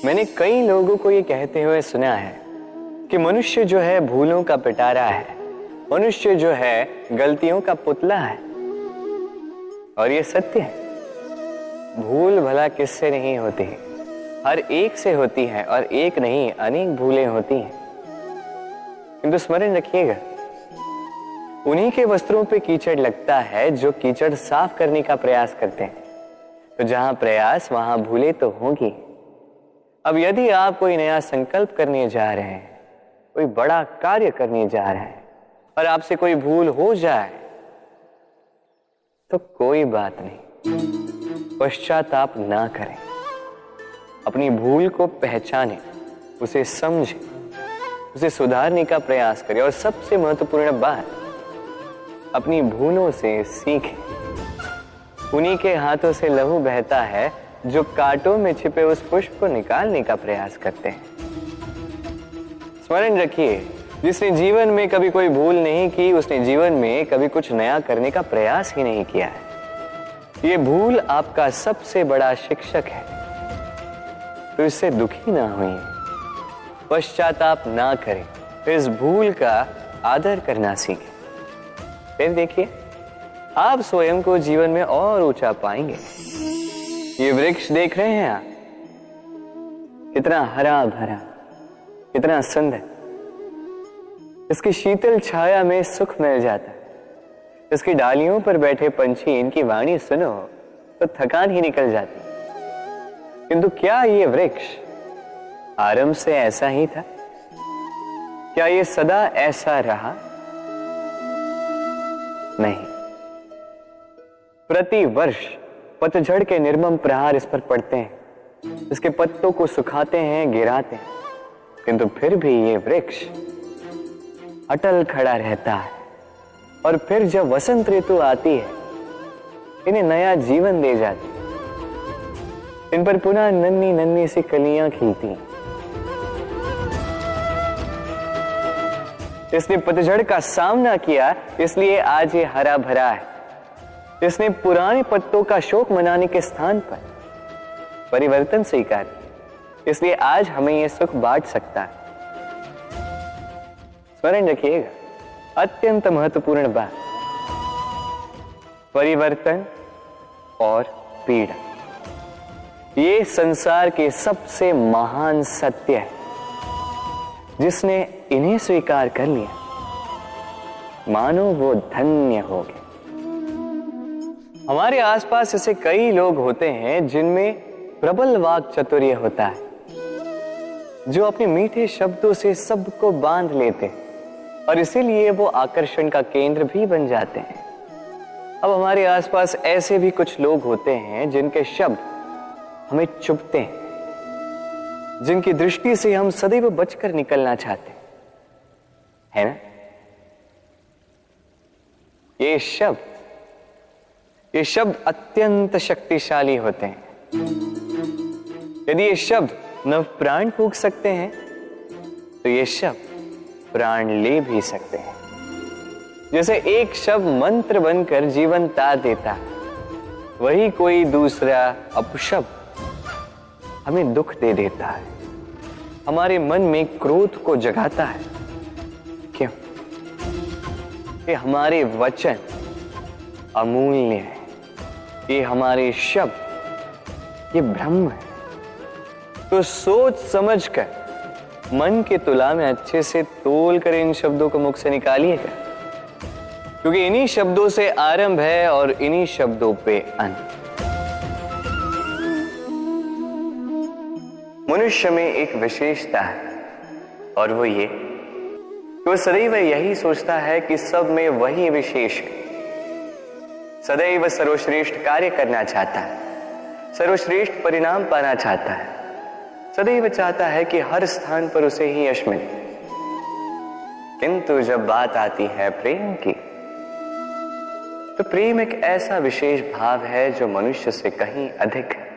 मैंने कई लोगों को ये कहते हुए सुना है कि मनुष्य जो है भूलों का पिटारा है, मनुष्य जो है गलतियों का पुतला है। और ये सत्य है। भूल भला किससे नहीं होती, हर एक से होती है, और एक नहीं अनेक भूलें होती हैं। किंतु स्मरण रखिएगा, उन्हीं के वस्त्रों पे कीचड़ लगता है जो कीचड़ साफ करने का प्रयास करते हैं। तो जहां प्रयास वहां भूलें तो होंगी। अब यदि आप कोई नया संकल्प करने जा रहे हैं, कोई बड़ा कार्य करने जा रहे हैं और आपसे कोई भूल हो जाए तो कोई बात नहीं, पश्चाताप ना करें। अपनी भूल को पहचानें, उसे समझें, उसे सुधारने का प्रयास करें और सबसे महत्वपूर्ण बात, अपनी भूलों से सीखें। उन्हीं के हाथों से लहू बहता है जो कांटों में छिपे उस पुष्प को निकालने का प्रयास करते हैं। स्मरण रखिए, जिसने जीवन में कभी कोई भूल नहीं की, उसने जीवन में कभी कुछ नया करने का प्रयास ही नहीं किया है। ये भूल आपका सबसे बड़ा शिक्षक है, तो इससे दुखी ना होइए, पश्चाताप ना करें, इस भूल का आदर करना सीखें। फिर देखिए, आप स्वयं को जीवन में और ऊंचा पाएंगे। ये वृक्ष देख रहे हैं आप, कितना हरा भरा, कितना सुंदर। इसकी शीतल छाया में सुख मिल जाता है। इसकी डालियों पर बैठे पंछी, इनकी वाणी सुनो तो थकान ही निकल जाती। किंतु क्या ये वृक्ष आरंभ से ऐसा ही था? क्या ये सदा ऐसा रहा? नहीं। प्रति वर्ष पतझड़ के निर्मम प्रहार इस पर पड़ते हैं, इसके पत्तों को सुखाते हैं, गिराते हैं, किंतु फिर भी ये वृक्ष अटल खड़ा रहता है। और फिर जब वसंत ऋतु आती है, इन्हें नया जीवन दे जाती है। इन पर पुनः नन्ही नन्ही सी कलियां खिलती हैं। इसने पतझड़ का सामना किया, इसलिए आज ये हरा भरा है। इसने पुराने पत्तों का शोक मनाने के स्थान पर परिवर्तन स्वीकार किया, इसलिए आज हमें यह सुख बांट सकता है। स्मरण रखिएगा, अत्यंत महत्वपूर्ण बात, परिवर्तन और पीड़ा, ये संसार के सबसे महान सत्य है। जिसने इन्हें स्वीकार कर लिया, मानो वो धन्य हो गए। हमारे आसपास ऐसे कई लोग होते हैं जिनमें प्रबल वाक चातुर्य होता है, जो अपने मीठे शब्दों से सबको बांध लेते हैं और इसीलिए वो आकर्षण का केंद्र भी बन जाते हैं। अब हमारे आसपास ऐसे भी कुछ लोग होते हैं जिनके शब्द हमें चुभते हैं, जिनकी दृष्टि से हम सदैव बचकर निकलना चाहते हैं, है ना? ये शब्द अत्यंत शक्तिशाली होते हैं। यदि ये शब्द नव प्राण फूंक सकते हैं, तो ये शब्द प्राण ले भी सकते हैं। जैसे एक शब्द मंत्र बनकर जीवन तार देता है, वही कोई दूसरा अपशब्द हमें दुख दे देता है, हमारे मन में क्रोध को जगाता है। क्यों? ये हमारे वचन अमूल्य है, ये हमारे शब्द ये ब्रह्म है। तो सोच समझकर मन के तुला में अच्छे से तोल कर इन शब्दों को मुख से निकालिएगा, क्योंकि इन्हीं शब्दों से आरंभ है और इन्हीं शब्दों पे अंत। मनुष्य में एक विशेषता है, और वो ये कि वो सदैव यही सोचता है कि सब में वही विशेष है। सदैव सर्वश्रेष्ठ कार्य करना चाहता है, सर्वश्रेष्ठ परिणाम पाना चाहता है, सदैव चाहता है कि हर स्थान पर उसे ही यश मिले। किंतु जब बात आती है प्रेम की, तो प्रेम एक ऐसा विशेष भाव है जो मनुष्य से कहीं अधिक है।